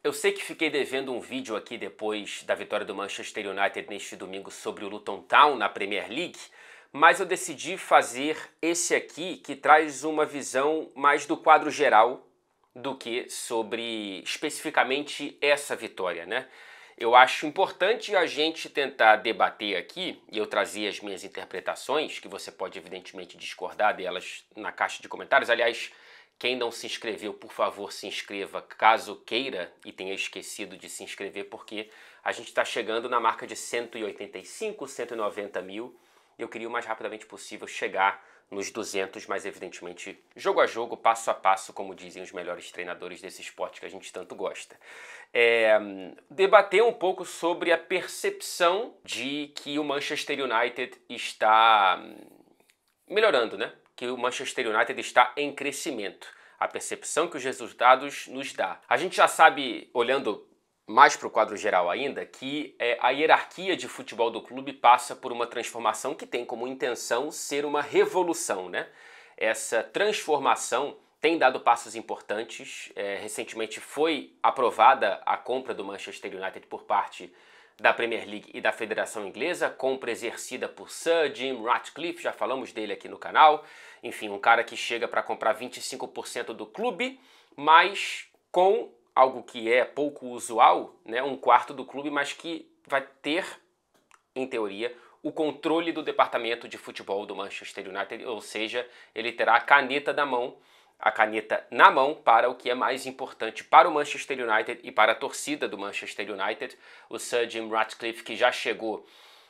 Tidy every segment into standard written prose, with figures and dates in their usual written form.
Eu sei que fiquei devendo um vídeo aqui depois da vitória do Manchester United neste domingo sobre o Luton Town na Premier League, mas eu decidi fazer esse aqui que traz uma visão mais do quadro geral do que sobre especificamente essa vitória, né? Eu acho importante a gente tentar debater aqui, e eu trazer as minhas interpretações, que você pode evidentemente discordar delas na caixa de comentários. Aliás, quem não se inscreveu, por favor, se inscreva caso queira e tenha esquecido de se inscrever, porque a gente está chegando na marca de 185, 190 mil. Eu queria o mais rapidamente possível chegar nos 200, mas evidentemente jogo a jogo, passo a passo, como dizem os melhores treinadores desse esporte que a gente tanto gosta. Debater um pouco sobre a percepção de que o Manchester United está melhorando, né? Que o Manchester United está em crescimento. A percepção que os resultados nos dá. A gente já sabe, olhando mais para o quadro geral ainda, que a hierarquia de futebol do clube passa por uma transformação que tem como intenção ser uma revolução, né? Essa transformação tem dado passos importantes. Recentemente foi aprovada a compra do Manchester United por parte da Premier League e da Federação Inglesa, compra exercida por Sir Jim Ratcliffe, já falamos dele aqui no canal. Enfim, um cara que chega para comprar 25% do clube, mas com algo que é pouco usual, né, um quarto do clube, mas que vai ter, em teoria, o controle do departamento de futebol do Manchester United, ou seja, ele terá a caneta na mão para o que é mais importante para o Manchester United e para a torcida do Manchester United. O Sir Jim Ratcliffe, que já chegou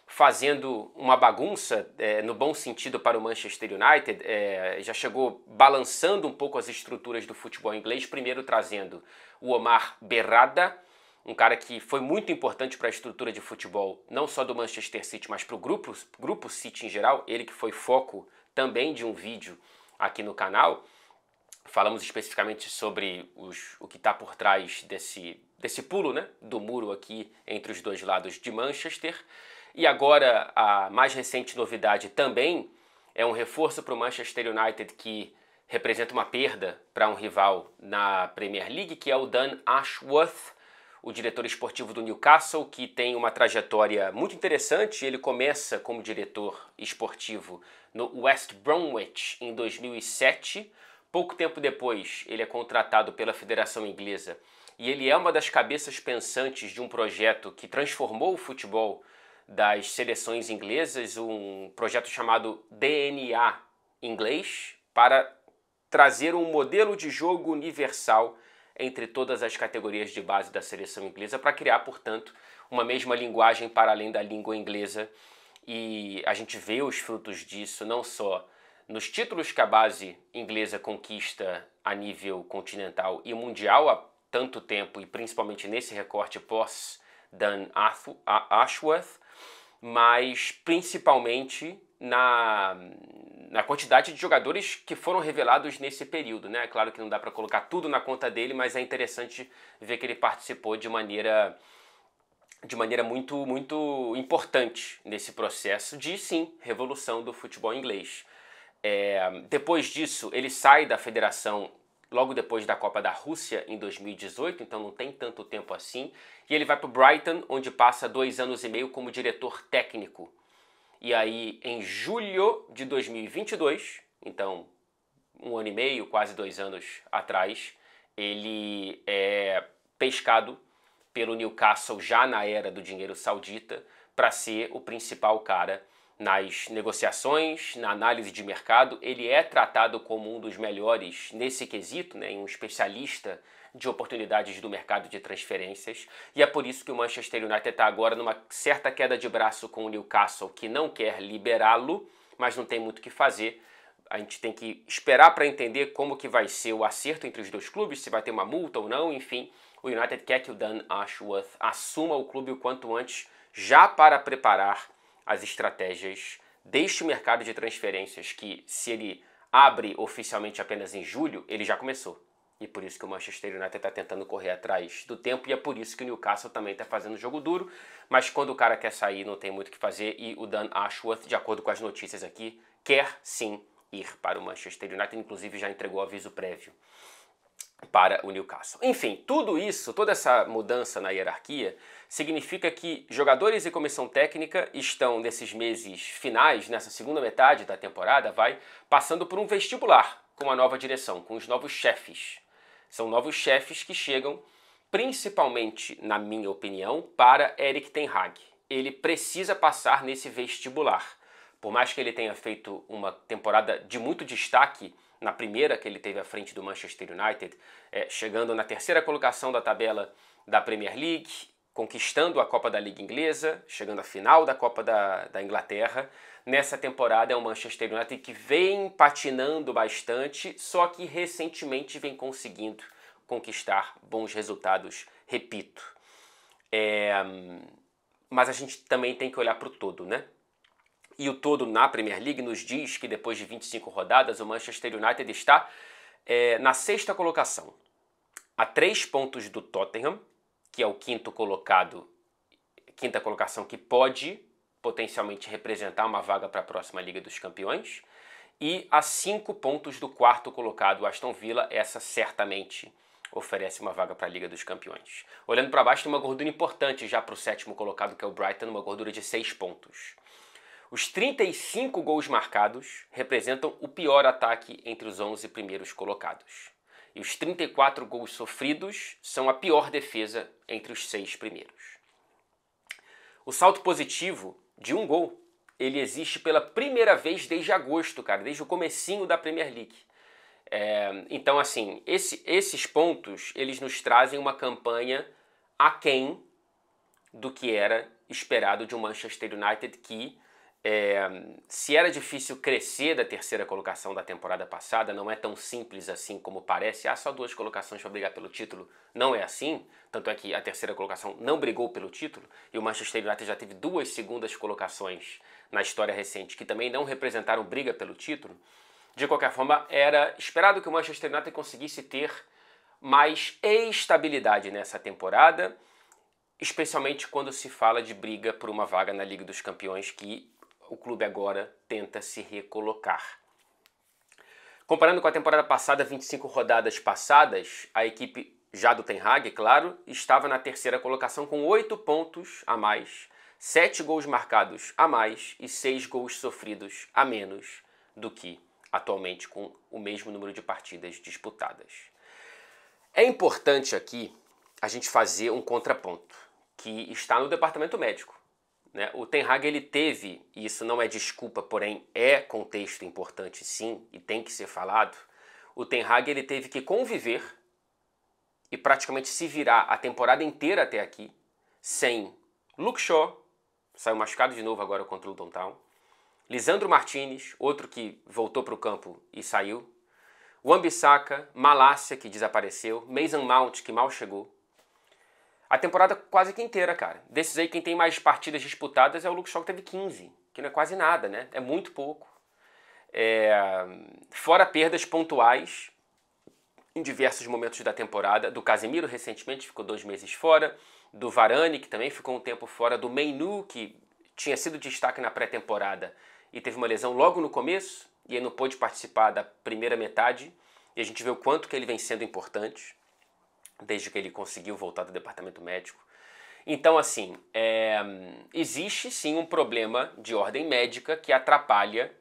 fazendo uma bagunça, no bom sentido, para o Manchester United, já chegou balançando um pouco as estruturas do futebol inglês, primeiro trazendo o Omar Berrada, um cara que foi muito importante para a estrutura de futebol, não só do Manchester City, mas para o grupo City em geral, ele que foi foco também de um vídeo aqui no canal. Falamos especificamente sobre o que está por trás desse pulo, né, do muro aqui entre os dois lados de Manchester. E agora a mais recente novidade também é um reforço para o Manchester United que representa uma perda para um rival na Premier League, que é o Dan Ashworth, o diretor esportivo do Newcastle, que tem uma trajetória muito interessante. Ele começa como diretor esportivo no West Bromwich em 2007. Pouco tempo depois, ele é contratado pela Federação Inglesa e ele é uma das cabeças pensantes de um projeto que transformou o futebol das seleções inglesas, um projeto chamado DNA inglês, para trazer um modelo de jogo universal entre todas as categorias de base da seleção inglesa, para criar, portanto, uma mesma linguagem para além da língua inglesa. E a gente vê os frutos disso não só nos títulos que a base inglesa conquista a nível continental e mundial há tanto tempo, e principalmente nesse recorte pós-Dan Ashworth, mas principalmente na quantidade de jogadores que foram revelados nesse período, né? É claro que não dá para colocar tudo na conta dele, mas é interessante ver que ele participou de maneira muito, muito importante nesse processo de, sim, revolução do futebol inglês. Depois disso, ele sai da federação logo depois da Copa da Rússia em 2018, então não tem tanto tempo assim, e ele vai para o Brighton, onde passa 2 anos e meio como diretor técnico. E aí, em julho de 2022, então 1 ano e meio, quase 2 anos atrás, ele é pescado pelo Newcastle já na era do dinheiro saudita para ser o principal cara nas negociações, na análise de mercado. Ele é tratado como um dos melhores nesse quesito, né, um especialista de oportunidades do mercado de transferências, e é por isso que o Manchester United está agora numa certa queda de braço com o Newcastle, que não quer liberá-lo, mas não tem muito o que fazer. A gente tem que esperar para entender como que vai ser o acerto entre os dois clubes, se vai ter uma multa ou não, enfim. O United quer que o Dan Ashworth assuma o clube o quanto antes, já para preparar as estratégias deste mercado de transferências, que se ele abre oficialmente apenas em julho, ele já começou. E por isso que o Manchester United está tentando correr atrás do tempo, e é por isso que o Newcastle também está fazendo jogo duro, mas quando o cara quer sair não tem muito o que fazer, e o Dan Ashworth, de acordo com as notícias aqui, quer sim ir para o Manchester United, inclusive já entregou aviso prévio. para o Newcastle. Enfim, tudo isso, toda essa mudança na hierarquia, significa que jogadores e comissão técnica estão nesses meses finais, nessa segunda metade da temporada, passando por um vestibular com a nova direção, com os novos chefes. São novos chefes que chegam, principalmente, na minha opinião, para Erik ten Hag. Ele precisa passar nesse vestibular. Por mais que ele tenha feito uma temporada de muito destaque na primeira que ele teve à frente do Manchester United, chegando na terceira colocação da tabela da Premier League, conquistando a Copa da Liga Inglesa, chegando à final da Copa da Inglaterra. Nessa temporada é o Manchester United que vem patinando bastante, só que recentemente vem conseguindo conquistar bons resultados, repito. Mas a gente também tem que olhar para o todo, né? E o todo na Premier League nos diz que depois de 25 rodadas o Manchester United está na sexta colocação, a 3 pontos do Tottenham, que é o quinta colocação que pode potencialmente representar uma vaga para a próxima Liga dos Campeões, e a 5 pontos do quarto colocado, o Aston Villa. Essa certamente oferece uma vaga para a Liga dos Campeões. Olhando para baixo, tem uma gordura importante já para o sétimo colocado, que é o Brighton, uma gordura de 6 pontos. Os 35 gols marcados representam o pior ataque entre os 11 primeiros colocados. E os 34 gols sofridos são a pior defesa entre os 6 primeiros. O salto positivo de um gol, ele existe pela primeira vez desde agosto, cara, desde o comecinho da Premier League. Então, assim, esses pontos, eles nos trazem uma campanha aquém do que era esperado de um Manchester United que, se era difícil crescer da terceira colocação da temporada passada, não é tão simples assim como parece. Só 2 colocações para brigar pelo título. Não é assim. Tanto é que a terceira colocação não brigou pelo título. E o Manchester United já teve 2 segundas colocações na história recente que também não representaram briga pelo título. De qualquer forma, era esperado que o Manchester United conseguisse ter mais estabilidade nessa temporada, especialmente quando se fala de briga por uma vaga na Liga dos Campeões, que o clube agora tenta se recolocar. Comparando com a temporada passada, 25 rodadas passadas, a equipe já do Ten Hag, claro, estava na terceira colocação com 8 pontos a mais, 7 gols marcados a mais e 6 gols sofridos a menos do que atualmente com o mesmo número de partidas disputadas. É importante aqui a gente fazer um contraponto, que está no departamento médico. O Ten Hag, ele teve, e isso não é desculpa, porém é contexto importante sim, e tem que ser falado, o Ten Hag, ele teve que conviver e praticamente se virar a temporada inteira até aqui, sem Luke Shaw, saiu machucado de novo agora contra o Luton Town, Lisandro Martinez, outro que voltou para o campo e saiu, Wan-Bissaka, Malásia, que desapareceu, Mason Mount, que mal chegou. A temporada quase que inteira, cara. Desses aí, quem tem mais partidas disputadas é o Luke Shaw, que teve 15, que não é quase nada, né? É muito pouco. Fora perdas pontuais em diversos momentos da temporada. Do Casemiro, recentemente, ficou 2 meses fora. Do Varane, que também ficou um tempo fora. Do Mainoo, que tinha sido destaque na pré-temporada e teve uma lesão logo no começo, e aí não pôde participar da primeira metade. E a gente vê o quanto que ele vem sendo importante desde que ele conseguiu voltar do departamento médico. Então, assim, existe sim um problema de ordem médica que atrapalha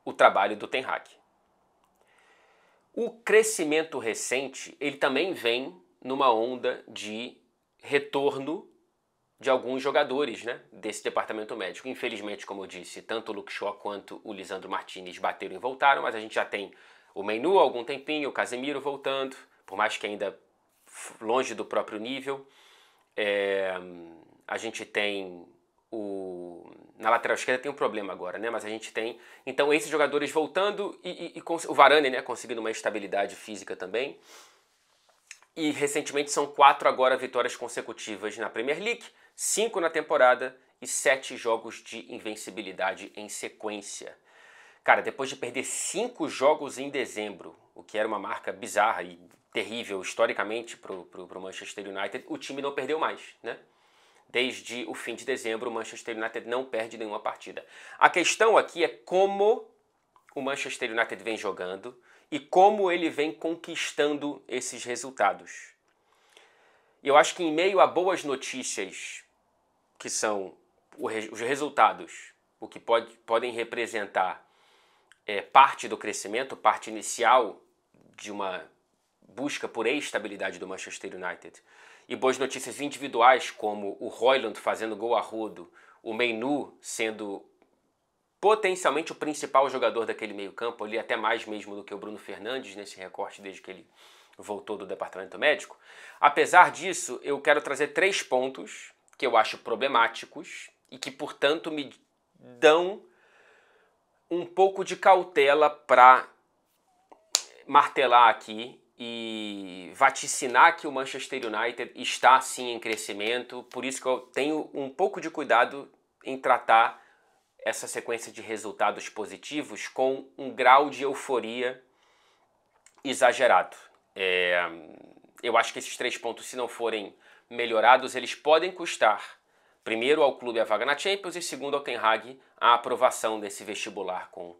o trabalho do Ten Hag. O crescimento recente, ele também vem numa onda de retorno de alguns jogadores, né, desse departamento médico. Infelizmente, como eu disse, tanto o Luke Shaw quanto o Lisandro Martinez bateram e voltaram, mas a gente já tem o Mainoo há algum tempinho, o Casemiro voltando, por mais que ainda longe do próprio nível. A gente tem na lateral esquerda tem um problema agora, né? Mas a gente tem, então, esses jogadores voltando e o Varane, né, conseguindo uma estabilidade física também. E recentemente são 4 agora vitórias consecutivas na Premier League, 5 na temporada e 7 jogos de invencibilidade em sequência. Cara, depois de perder 5 jogos em dezembro, o que era uma marca bizarra e terrível historicamente para o Manchester United, o time não perdeu mais, né? Desde o fim de dezembro, o Manchester United não perde nenhuma partida. A questão aqui é como o Manchester United vem jogando e como ele vem conquistando esses resultados. Eu acho que em meio a boas notícias, que são os resultados, o que podem representar parte do crescimento, parte inicial de uma busca por estabilidade do Manchester United, e boas notícias individuais, como o Højlund fazendo gol a rodo, o Mainoo sendo potencialmente o principal jogador daquele meio-campo, ali até mais mesmo do que o Bruno Fernandes nesse recorte desde que ele voltou do departamento médico. Apesar disso, eu quero trazer 3 pontos que eu acho problemáticos e que, portanto, me dão um pouco de cautela para martelar aqui e vaticinar que o Manchester United está sim em crescimento. Por isso que eu tenho um pouco de cuidado em tratar essa sequência de resultados positivos com um grau de euforia exagerado. Eu acho que esses 3 pontos, se não forem melhorados, eles podem custar, primeiro, ao clube a vaga na Champions e segundo, ao Ten Hag, a aprovação desse vestibular com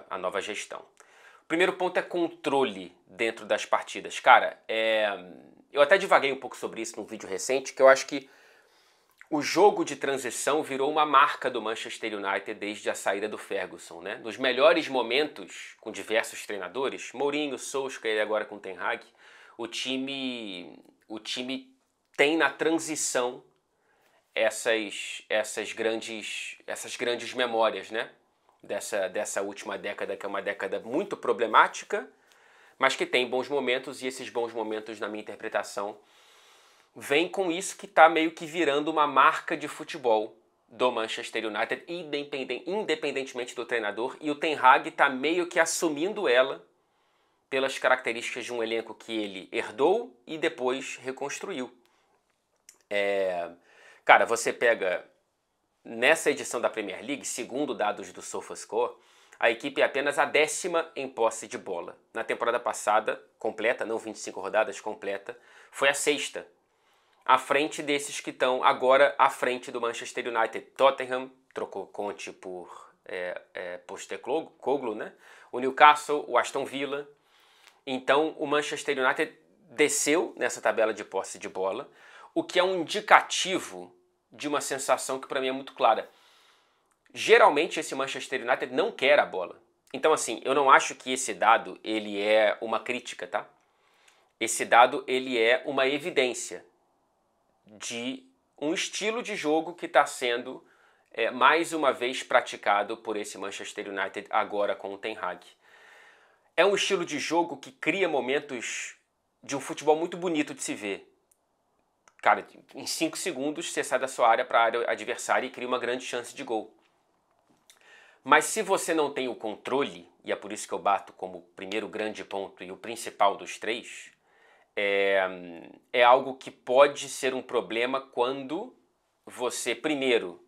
a nova gestão. O primeiro ponto é controle dentro das partidas. Cara, eu até divaguei um pouco sobre isso num vídeo recente, que eu acho que o jogo de transição virou uma marca do Manchester United desde a saída do Ferguson, né? Nos melhores momentos, com diversos treinadores, Mourinho, Solskjaer e agora com Ten Hag, o time tem na transição essas grandes memórias, né? Dessa última década, que é uma década muito problemática, mas que tem bons momentos, e esses bons momentos, na minha interpretação, vem com isso que está meio que virando uma marca de futebol do Manchester United, independentemente do treinador, e o Ten Hag está meio que assumindo ela pelas características de um elenco que ele herdou e depois reconstruiu. Cara, você pega nessa edição da Premier League, segundo dados do SofaScore, a equipe é apenas a 10ª em posse de bola. Na temporada passada, completa, não 25 rodadas, completa, foi a 6ª. À frente desses que estão agora à frente do Manchester United. Tottenham trocou Conte por Postecoglou, né? O Newcastle, o Aston Villa. Então o Manchester United desceu nessa tabela de posse de bola, o que é um indicativo de uma sensação que para mim é muito clara. Geralmente esse Manchester United não quer a bola. Então assim, eu não acho que esse dado ele é uma crítica, tá? Esse dado ele é uma evidência de um estilo de jogo que está sendo mais uma vez praticado por esse Manchester United agora com o Ten Hag. É um estilo de jogo que cria momentos de um futebol muito bonito de se ver. Cara, em 5 segundos você sai da sua área para a área adversária e cria uma grande chance de gol. Mas se você não tem o controle, e é por isso que eu bato como o primeiro grande ponto e o principal dos 3, é algo que pode ser um problema quando você, primeiro,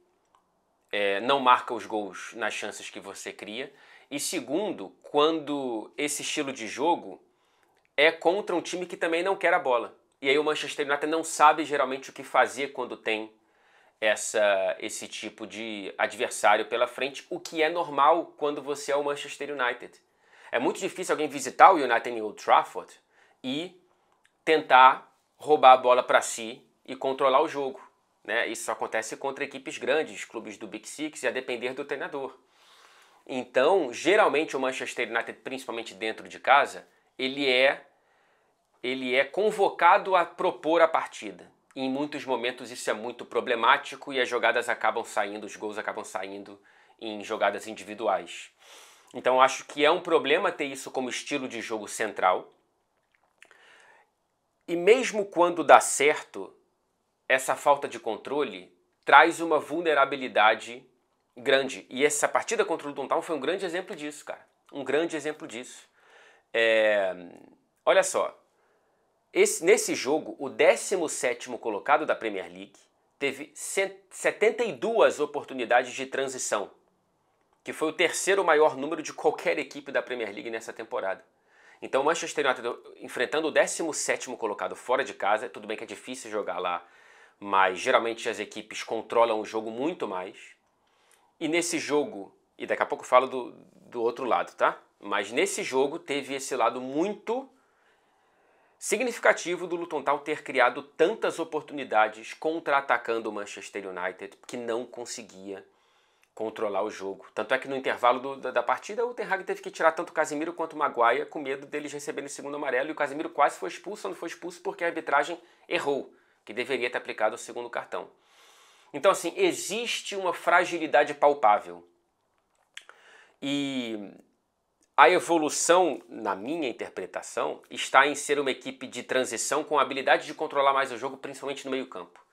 não marca os gols nas chances que você cria, e segundo, quando esse estilo de jogo é contra um time que também não quer a bola. E aí o Manchester United não sabe geralmente o que fazer quando tem esse tipo de adversário pela frente, o que é normal quando você é o Manchester United. É muito difícil alguém visitar o United em Old Trafford e tentar roubar a bola para si e controlar o jogo, né? Isso acontece contra equipes grandes, clubes do Big Six, e a depender do treinador. Então, geralmente o Manchester United, principalmente dentro de casa, ele é convocado a propor a partida. E em muitos momentos isso é muito problemático e as jogadas acabam saindo, os gols acabam saindo em jogadas individuais. Então eu acho que é um problema ter isso como estilo de jogo central. E mesmo quando dá certo, essa falta de controle traz uma vulnerabilidade grande. E essa partida contra o Luton Town foi um grande exemplo disso, cara. Um grande exemplo disso. Olha só. Nesse jogo, o 17º colocado da Premier League teve 72 oportunidades de transição, que foi o 3º maior número de qualquer equipe da Premier League nessa temporada. Então o Manchester United enfrentando o 17º colocado fora de casa, tudo bem que é difícil jogar lá, mas geralmente as equipes controlam o jogo muito mais. E nesse jogo, e daqui a pouco eu falo do outro lado, tá? Mas nesse jogo teve esse lado muito significativo do Luton Town ter criado tantas oportunidades contra-atacando o Manchester United, que não conseguia controlar o jogo. Tanto é que no intervalo da partida o Ten Hag teve que tirar tanto o Casemiro quanto o Maguire com medo deles receberem o segundo amarelo, e o Casemiro quase foi expulso, não foi expulso porque a arbitragem errou, que deveria ter aplicado o segundo cartão. Então assim, existe uma fragilidade palpável. E a evolução, na minha interpretação, está em ser uma equipe de transição com a habilidade de controlar mais o jogo, principalmente no meio-campo.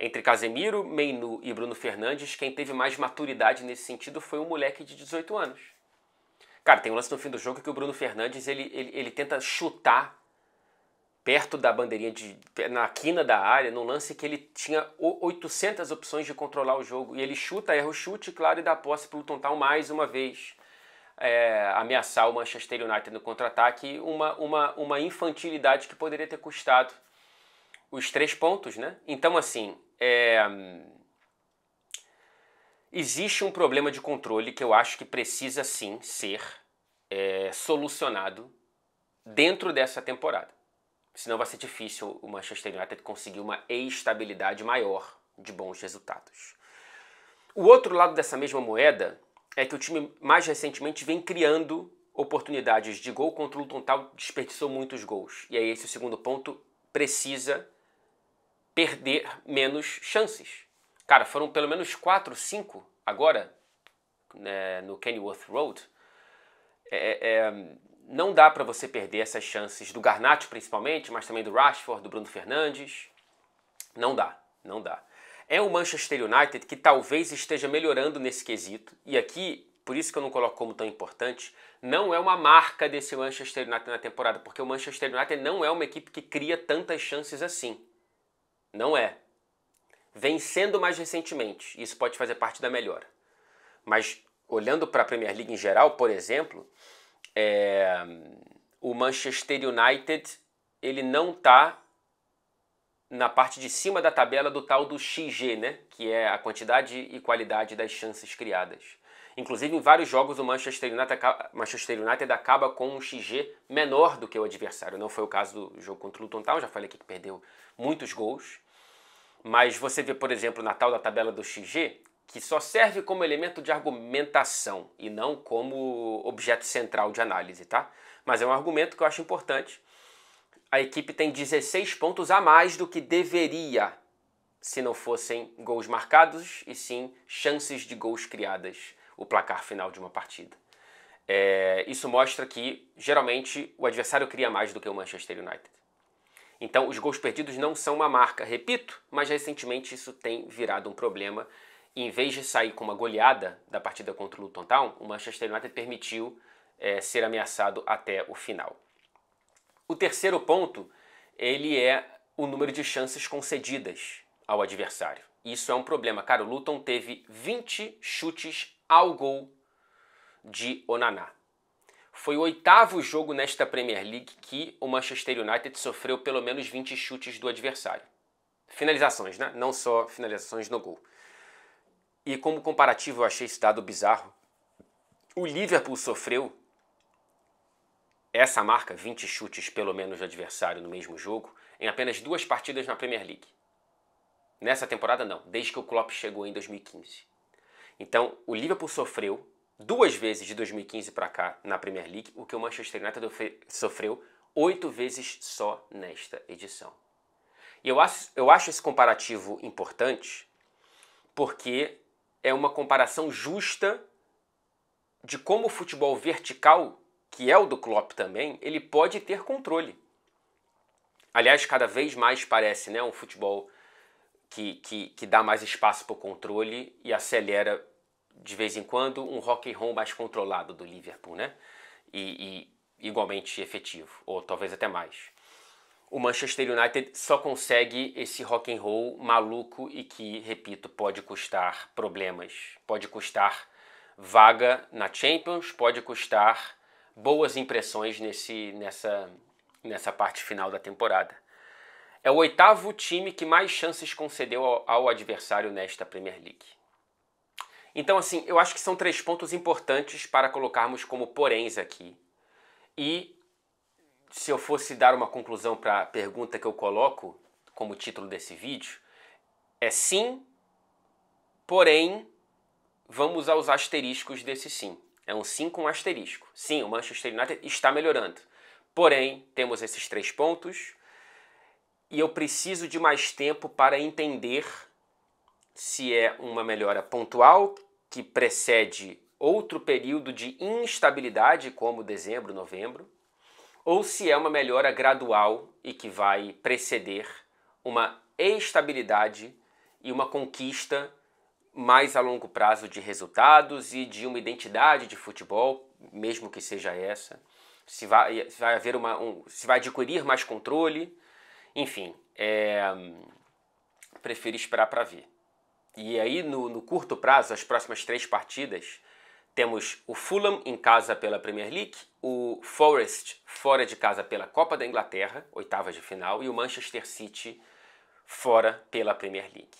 Entre Casemiro, Mainoo e Bruno Fernandes, quem teve mais maturidade nesse sentido foi um moleque de 18 anos. Cara, tem um lance no fim do jogo que o Bruno Fernandes ele tenta chutar perto da bandeirinha, na quina da área, num lance que ele tinha 800 opções de controlar o jogo. E ele chuta, erra o chute, claro, e dá posse para o Luton Town mais uma vez. Ameaçar o Manchester United no contra-ataque, uma infantilidade que poderia ter custado os 3 pontos, né? Então, assim, existe um problema de controle que eu acho que precisa, sim, ser solucionado dentro dessa temporada. Senão vai ser difícil o Manchester United conseguir uma estabilidade maior de bons resultados. O outro lado dessa mesma moeda é que o time mais recentemente vem criando oportunidades de gol contra o Luton Town, desperdiçou muitos gols. E aí esse é o segundo ponto, precisa perder menos chances. Cara, foram pelo menos 4, 5 agora, né, no Kenilworth Road. Não dá para você perder essas chances do Garnacho principalmente, mas também do Rashford, do Bruno Fernandes. Não dá, não dá. É o Manchester United que talvez esteja melhorando nesse quesito. E aqui, por isso que eu não coloco como tão importante, não é uma marca desse Manchester United na temporada, porque o Manchester United não é uma equipe que cria tantas chances assim. Não é. Vem sendo mais recentemente. Isso pode fazer parte da melhora. Mas, olhando para a Premier League em geral, por exemplo, o Manchester United ele não está na parte de cima da tabela do tal do XG, né? Que é a quantidade e qualidade das chances criadas. Inclusive, em vários jogos, o Manchester United acaba com um XG menor do que o adversário. Não foi o caso do jogo contra o Luton Town, já falei aqui que perdeu muitos gols. Mas você vê, por exemplo, na tal da tabela do XG, que só serve como elemento de argumentação e não como objeto central de análise, tá? Mas é um argumento que eu acho importante. A equipe tem 16 pontos a mais do que deveria, se não fossem gols marcados e sim chances de gols criadas, o placar final de uma partida. Isso mostra que, geralmente, o adversário cria mais do que o Manchester United. Então, os gols perdidos não são uma marca, repito, mas recentemente isso tem virado um problema. E, em vez de sair com uma goleada da partida contra o Luton Town, o Manchester United permitiu ser ameaçado até o final. O terceiro ponto, ele é o número de chances concedidas ao adversário. Isso é um problema. Cara, o Luton teve 20 chutes ao gol de Onana. Foi o 8º jogo nesta Premier League que o Manchester United sofreu pelo menos 20 chutes do adversário. Finalizações, né? Não só finalizações no gol. E como comparativo eu achei esse dado bizarro. O Liverpool sofreu essa marca, 20 chutes pelo menos do adversário no mesmo jogo, em apenas 2 partidas na Premier League. Nessa temporada não, desde que o Klopp chegou em 2015. Então o Liverpool sofreu 2 vezes de 2015 para cá na Premier League, o que o Manchester United sofreu 8 vezes só nesta edição. E eu acho esse comparativo importante porque é uma comparação justa de como o futebol vertical, que é o do Klopp também, ele pode ter controle. Aliás, cada vez mais parece, né, um futebol que dá mais espaço para o controle e acelera de vez em quando um rock and roll mais controlado do Liverpool, né? E igualmente efetivo, ou talvez até mais. O Manchester United só consegue esse rock and roll maluco e que, repito, pode custar problemas, pode custar vaga na Champions, pode custar boas impressões nessa parte final da temporada. É o 8º time que mais chances concedeu ao adversário nesta Premier League. Então, assim, eu acho que são 3 pontos importantes para colocarmos como poréns aqui. E se eu fosse dar uma conclusão para a pergunta que eu coloco como título desse vídeo, é sim, porém, vamos aos asteriscos desse sim. É um sim com asterisco. Sim, o Manchester United está melhorando. Porém, temos esses 3 pontos e eu preciso de mais tempo para entender se é uma melhora pontual que precede outro período de instabilidade, como dezembro, novembro, ou se é uma melhora gradual e que vai preceder uma estabilidade e uma conquista mais a longo prazo de resultados e de uma identidade de futebol, mesmo que seja essa, se vai haver se vai adquirir mais controle, enfim, prefiro esperar para ver. E aí no curto prazo, as próximas 3 partidas, temos o Fulham em casa pela Premier League, o Forest fora de casa pela Copa da Inglaterra, oitavas de final, e o Manchester City fora pela Premier League.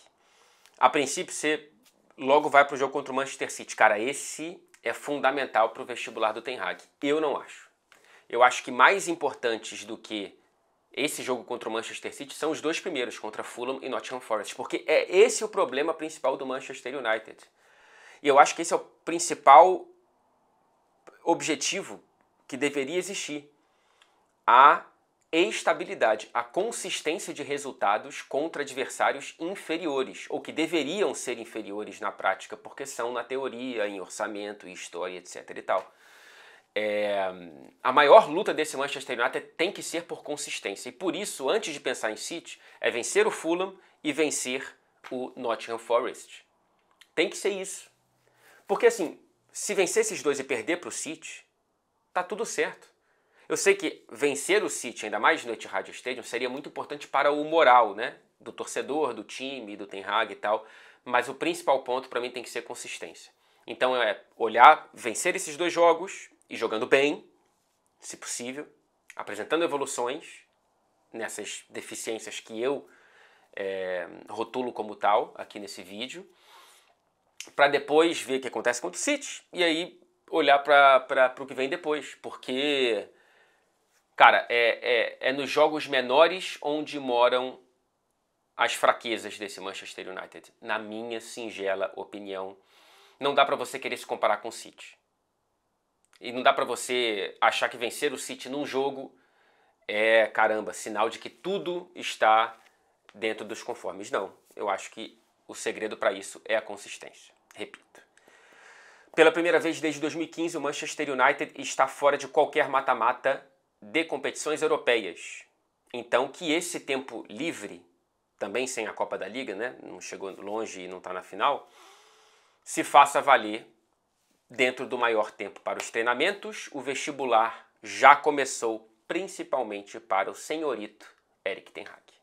A princípio, você logo vai para o jogo contra o Manchester City. Cara, esse é fundamental para o vestibular do Ten Hag. Eu não acho. Eu acho que mais importantes do que esse jogo contra o Manchester City são os 2 primeiros, contra Fulham e Nottingham Forest, porque é esse o problema principal do Manchester United. E eu acho que esse é o principal objetivo que deveria existir. A estabilidade, a consistência de resultados contra adversários inferiores, ou que deveriam ser inferiores na prática, porque são na teoria, em orçamento, história, etc. e tal. A maior luta desse Manchester United tem que ser por consistência. E por isso, antes de pensar em City, é vencer o Fulham e vencer o Nottingham Forest. Tem que ser isso. Porque assim, se vencer esses 2 e perder para o City, tá tudo certo. Eu sei que vencer o City, ainda mais no Etihad Stadium, seria muito importante para o moral, né, do torcedor, do time, do Ten Hag e tal, mas o principal ponto para mim tem que ser consistência. Então é olhar, vencer esses 2 jogos e jogando bem, se possível, apresentando evoluções nessas deficiências que eu rotulo como tal aqui nesse vídeo, para depois ver o que acontece contra o City e aí olhar para o que vem depois, porque, cara, é nos jogos menores onde moram as fraquezas desse Manchester United, na minha singela opinião. Não dá para você querer se comparar com o City. E não dá para você achar que vencer o City num jogo é, caramba, sinal de que tudo está dentro dos conformes. Não, eu acho que o segredo para isso é a consistência. Repito. Pela primeira vez desde 2015, o Manchester United está fora de qualquer mata-mata de competições europeias. Então, que esse tempo livre, também sem a Copa da Liga, né, não chegou longe e não está na final, se faça valer dentro do maior tempo para os treinamentos. O vestibular já começou, principalmente para o senhorito Erik ten Hag.